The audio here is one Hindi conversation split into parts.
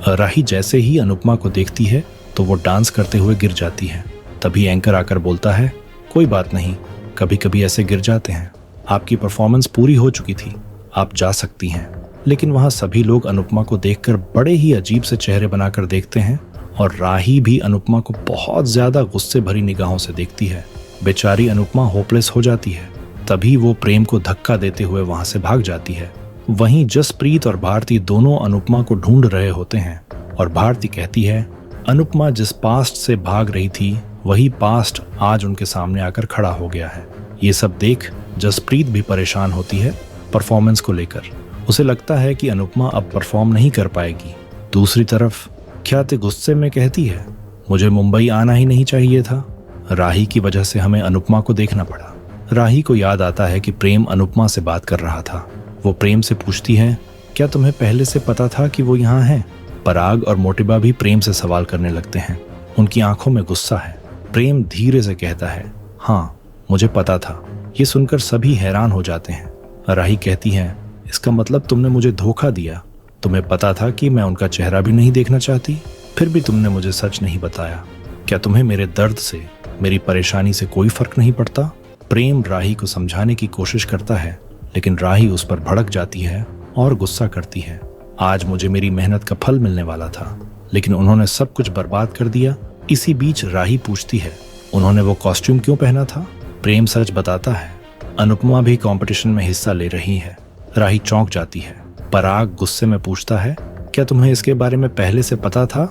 राही जैसे ही अनुपमा को देखती है तो वो डांस करते हुए गिर जाती है। तभी एंकर आकर बोलता है, कोई बात नहीं, कभी कभी ऐसे गिर जाते हैं। आपकी परफॉर्मेंस पूरी हो चुकी थी, आप जा सकती हैं। लेकिन वहाँ सभी लोग अनुपमा को देखकर बड़े ही अजीब से चेहरे बनाकर देखते हैं और राही भी अनुपमा को बहुत ज्यादा गुस्से भरी निगाहों से देखती है। बेचारी अनुपमा होपलेस हो जाती है। तभी वो प्रेम को धक्का देते हुए वहां से भाग जाती है। वहीं जसप्रीत और भारती दोनों अनुपमा को ढूंढ रहे होते हैं और भारती कहती है, अनुपमा जिस पास्ट से भाग रही थी वही पास्ट आज उनके सामने आकर खड़ा हो गया है। ये सब देख जसप्रीत भी परेशान होती है परफॉर्मेंस को लेकर। उसे लगता है कि अनुपमा अब परफॉर्म नहीं कर पाएगी। दूसरी तरफ ख्याति गुस्से में कहती है, मुझे मुंबई आना ही नहीं चाहिए था। राही की वजह से हमें अनुपमा को देखना पड़ा। राही को याद आता है कि प्रेम अनुपमा से बात कर रहा था। वो प्रेम से पूछती है, क्या तुम्हें पहले से पता था कि वो यहाँ है? पराग और मोटिबा भी प्रेम से सवाल करने लगते हैं। उनकी आंखों में गुस्सा है। प्रेम धीरे से कहता है, हाँ मुझे पता था। ये सुनकर सभी हैरान हो जाते हैं। राही कहती है, इसका मतलब तुमने मुझे धोखा दिया। तुम्हें पता था कि मैं उनका चेहरा भी नहीं देखना चाहती, फिर भी तुमने मुझे सच नहीं बताया। क्या तुम्हें मेरे दर्द से, मेरी परेशानी से कोई फर्क नहीं पड़ता? प्रेम राही को समझाने की कोशिश करता है, लेकिन राही उस पर भड़क जाती है और गुस्सा करती है। आज मुझे मेरी मेहनत का फल मिलने वाला था, लेकिन उन्होंने सब कुछ बर्बाद कर दिया। इसी बीच राही पूछती है, उन्होंने वो कॉस्ट्यूम क्यों पहना था? प्रेम सच बताता है, अनुपमा भी कंपटीशन में हिस्सा ले रही है। राही चौंक जाती है। पराग गुस्से में पूछता है, क्या तुम्हें इसके बारे में पहले से पता था?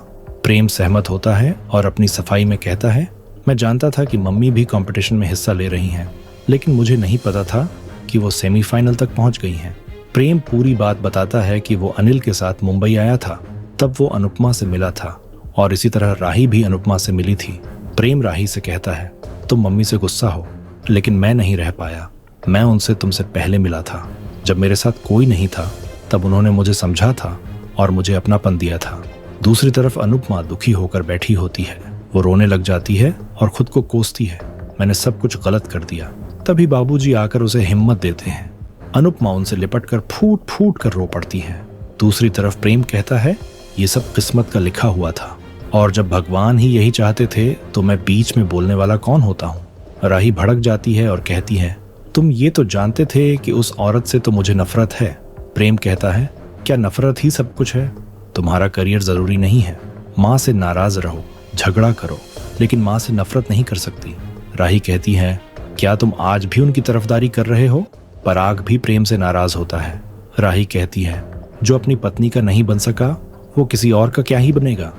प्रेम सहमत होता है और अपनी सफाई में कहता है, मैं जानता था कि मम्मी भी कंपटीशन में हिस्सा ले रही हैं, लेकिन मुझे नहीं पता था कि वो सेमीफाइनल तक पहुंच गई हैं। प्रेम पूरी बात बताता है कि वो अनिल के साथ मुंबई आया था, तब वो अनुपमा से मिला था और इसी तरह राही भी अनुपमा से मिली थी। प्रेम राही से कहता है, तुम मम्मी से गुस्सा हो, लेकिन मैं नहीं रह पाया। मैं उनसे तुमसे पहले मिला था। जब मेरे साथ कोई नहीं था तब उन्होंने मुझे समझा था और मुझे अपनापन दिया था। दूसरी तरफ अनुपमा दुखी होकर बैठी होती है। वो रोने लग जाती है और खुद को कोसती है, मैंने सब कुछ गलत कर दिया। तभी बाबूजी आकर उसे हिम्मत देते हैं। अनुपमा उनसे लिपटकर फूट फूट कर रो पड़ती है। दूसरी तरफ प्रेम कहता है, ये सब किस्मत का लिखा हुआ था और जब भगवान ही यही चाहते थे तो मैं बीच में बोलने वाला कौन होता हूँ। राही भड़क जाती है और कहती है, तुम ये तो जानते थे कि उस औरत से तो मुझे नफरत है। प्रेम कहता है, क्या नफरत ही सब कुछ है? तुम्हारा करियर जरूरी नहीं है। माँ से नाराज रहो, झगड़ा करो, लेकिन माँ से नफरत नहीं कर सकती। राही कहती है, क्या तुम आज भी उनकी तरफदारी कर रहे हो? पराग भी प्रेम से नाराज होता है। राही कहती है, जो अपनी पत्नी का नहीं बन सका वो किसी और का क्या ही बनेगा।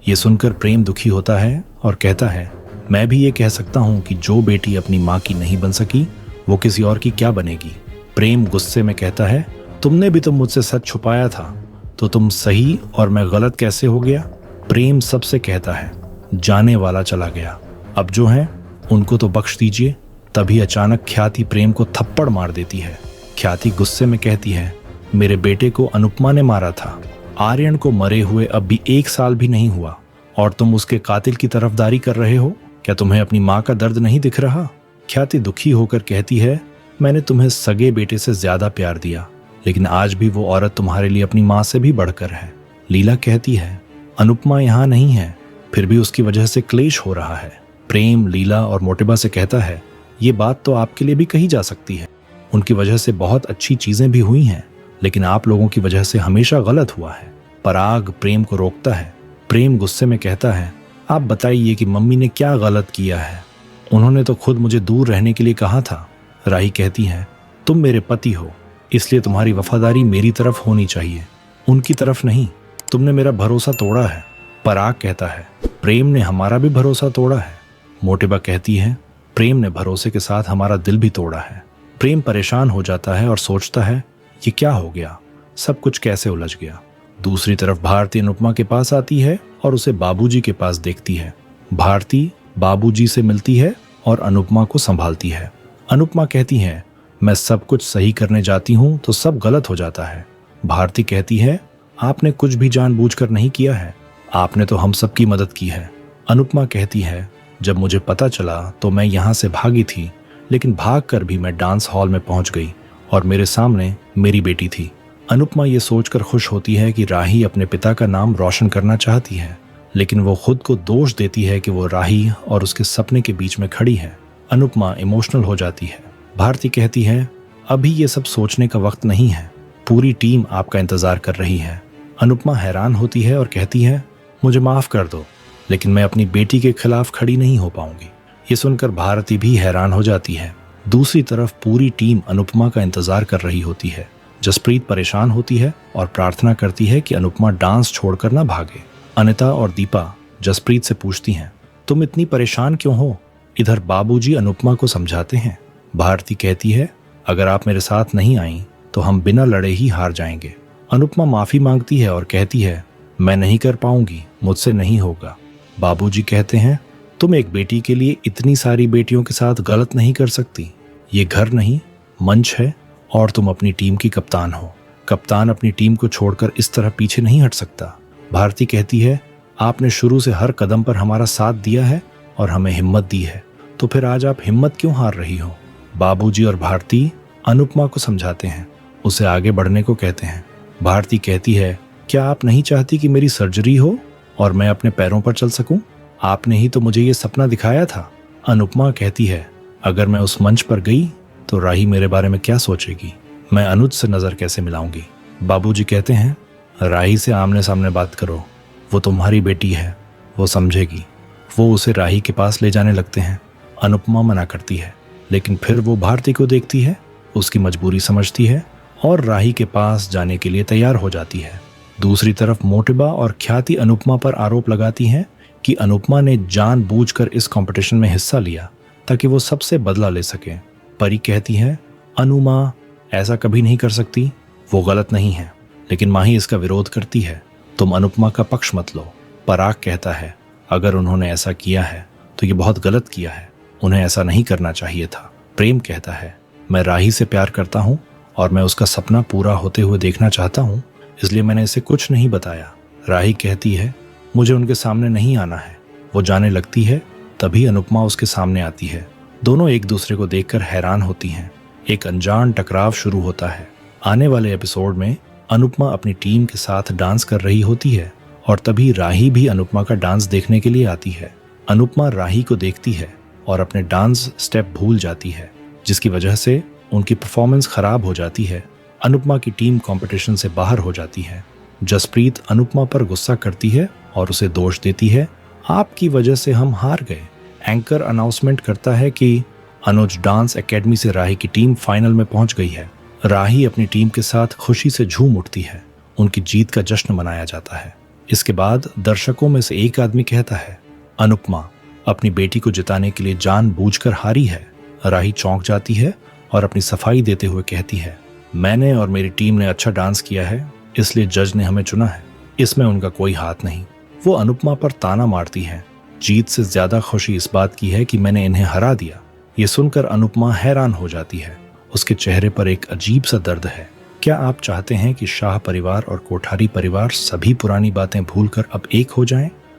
ये सुनकर प्रेम दुखी होता है और कहता है, मैं भी ये कह सकता हूँ कि जो बेटी अपनी माँ की नहीं बन सकी वो किसी और की क्या बनेगी। प्रेम गुस्से में कहता है, तुमने भी तो मुझसे सच छुपाया था, तो तुम सही और मैं गलत कैसे हो गया? प्रेम सबसे कहता है, जाने वाला चला गया, अब जो है उनको तो बख्श दीजिए। तभी अचानक ख्याति प्रेम को थप्पड़ मार देती है। ख्याति गुस्से में कहती है, मेरे बेटे को अनुपमा ने मारा था। आर्यन को मरे हुए अब भी 1 साल भी नहीं हुआ और तुम उसके कातिल की तरफदारी कर रहे हो। क्या तुम्हें अपनी माँ का दर्द नहीं दिख रहा? ख्याति दुखी होकर कहती है, मैंने तुम्हें सगे बेटे से ज्यादा प्यार दिया, लेकिन आज भी वो औरत तुम्हारे लिए अपनी माँ से भी बढ़कर है। लीला कहती है, अनुपमा यहाँ नहीं है, फिर भी उसकी वजह से क्लेश हो रहा है। प्रेम लीला और मोटिबा से कहता है, ये बात तो आपके लिए भी कही जा सकती है। उनकी वजह से बहुत अच्छी चीजें भी हुई हैं, लेकिन आप लोगों की वजह से हमेशा गलत हुआ है। पराग प्रेम को रोकता है। प्रेम गुस्से में कहता है, आप बताइए कि मम्मी ने क्या गलत किया है? उन्होंने तो खुद मुझे दूर रहने के लिए कहा था। राही कहती है, तुम मेरे पति हो, इसलिए तुम्हारी वफादारी मेरी तरफ होनी चाहिए, उनकी तरफ नहीं। तुमने मेरा भरोसा तोड़ा है। पराग कहता है, प्रेम ने हमारा भी भरोसा तोड़ा है। मोटिबा कहती है, प्रेम ने भरोसे के साथ हमारा दिल भी तोड़ा है। प्रेम परेशान हो जाता है और सोचता है, ये क्या हो गया, सब कुछ कैसे उलझ गया। दूसरी तरफ भारती अनुपमा के पास आती है और उसे बाबूजी के पास देखती है। भारती बाबूजी से मिलती है और अनुपमा को संभालती है। अनुपमा कहती है, मैं सब कुछ सही करने जाती हूँ तो सब गलत हो जाता है। भारती कहती है, आपने कुछ भी जानबूझकर नहीं किया है, आपने तो हम सब की मदद की है। अनुपमा कहती है, जब मुझे पता चला तो मैं यहाँ से भागी थी, लेकिन भागकर भी मैं डांस हॉल में पहुंच गई और मेरे सामने मेरी बेटी थी। अनुपमा ये सोचकर खुश होती है कि राही अपने पिता का नाम रोशन करना चाहती है, लेकिन वो खुद को दोष देती है कि वो राही और उसके सपने के बीच में खड़ी है। अनुपमा इमोशनल हो जाती है। भारती कहती है, अभी ये सब सोचने का वक्त नहीं है, पूरी टीम आपका इंतजार कर रही है। अनुपमा हैरान होती है और कहती है, मुझे माफ कर दो, लेकिन मैं अपनी बेटी के खिलाफ खड़ी नहीं हो पाऊंगी। ये सुनकर भारती भी हैरान हो जाती है। दूसरी तरफ पूरी टीम अनुपमा का इंतजार कर रही होती है। जसप्रीत परेशान होती है और प्रार्थना करती है कि अनुपमा डांस छोड़कर ना भागे। अनिता और दीपा जसप्रीत से पूछती हैं, तुम इतनी परेशान क्यों हो? इधर बाबूजी अनुपमा को समझाते हैं। भारती कहती है, अगर आप मेरे साथ नहीं आई तो हम बिना लड़े ही हार जाएंगे। अनुपमा माफी मांगती है और कहती है, मैं नहीं कर पाऊंगी, मुझसे नहीं होगा। बाबूजी कहते हैं, तुम एक बेटी के लिए इतनी सारी बेटियों के साथ गलत नहीं कर सकती। ये घर नहीं, मंच है और तुम अपनी टीम की कप्तान हो। कप्तान अपनी टीम को छोड़कर इस तरह पीछे नहीं हट सकता। भारती कहती है, आपने शुरू से हर कदम पर हमारा साथ दिया है और हमें हिम्मत दी है, तो फिर आज आप हिम्मत क्यों हार रही हो? बाबूजी और भारती अनुपमा को समझाते हैं, उसे आगे बढ़ने को कहते हैं। भारती कहती है, क्या आप नहीं चाहती कि मेरी सर्जरी हो और मैं अपने पैरों पर चल सकूं? आपने ही तो मुझे ये सपना दिखाया था। अनुपमा कहती है, अगर मैं उस मंच पर गई तो राही मेरे बारे में क्या सोचेगी? मैं अनुज से नजर कैसे मिलाऊंगी? बाबूजी कहते हैं, राही से आमने सामने बात करो, वो तुम्हारी बेटी है, वो समझेगी। वो उसे राही के पास ले जाने लगते हैं। अनुपमा मना करती है, लेकिन फिर वो भारती को देखती है, उसकी मजबूरी समझती है और राही के पास जाने के लिए तैयार हो जाती है। दूसरी तरफ मोटिबा और ख्याति अनुपमा पर आरोप लगाती हैं कि अनुपमा ने जानबूझकर इस कंपटीशन में हिस्सा लिया ताकि वो सबसे बदला ले सके। परी कहती है, अनुमा ऐसा कभी नहीं कर सकती, वो गलत नहीं है, लेकिन माही इसका विरोध करती है। तुम अनुपमा का पक्ष मत लो। पराग कहता है, अगर उन्होंने ऐसा किया है तो ये बहुत गलत किया है, उन्हें ऐसा नहीं करना चाहिए था। प्रेम कहता है, मैं राही से प्यार करता हूँ और मैं उसका सपना पूरा होते हुए देखना चाहता हूँ, इसलिए मैंने इसे कुछ नहीं बताया। राही कहती है, मुझे उनके सामने नहीं आना है। वो जाने लगती है, तभी अनुपमा उसके सामने आती है। दोनों एक दूसरे को देखकर हैरान होती हैं। एक अनजान टकराव शुरू होता है। आने वाले एपिसोड में अनुपमा अपनी टीम के साथ डांस कर रही होती है और तभी राही भी अनुपमा का डांस देखने के लिए आती है। अनुपमा राही को देखती है और अपने डांस स्टेप भूल जाती है, जिसकी वजह से उनकी परफॉर्मेंस खराब हो जाती है। अनुपमा की टीम कंपटीशन से बाहर हो जाती है। जसप्रीत अनुपमा पर गुस्सा करती है और उसे दोष देती है, आपकी वजह से हम हार गए। एंकर अनाउंसमेंट करता है कि अनुज डांस एकेडमी से राही की टीम फाइनल में पहुंच गई है। राही अपनी टीम के साथ खुशी से झूम उठती है। उनकी जीत का जश्न मनाया जाता है। इसके बाद दर्शकों में से एक आदमी कहता है, अनुपमा अपनी बेटी को जिताने के लिए जानबूझकर हारी है। राही चौंक जाती है और अपनी सफाई देते हुए कहती है, मैंने और मेरी टीम ने अच्छा डांस किया है, इसलिए जज ने हमें चुना है, इसमें उनका कोई हाथ नहीं। वो अनुपमा पर ताना मारती है। जीत से ज्यादा खुशी इस बात की है कि मैंने इन्हें हरा दिया। ये सुनकर अनुपमा हैरान हो जाती है। उसके चेहरे पर एक अजीब सा दर्द है। क्या आप चाहते हैं कि शाह परिवार और कोठारी परिवार सभी पुरानी बातें भूलकर अब एक हो जाएं?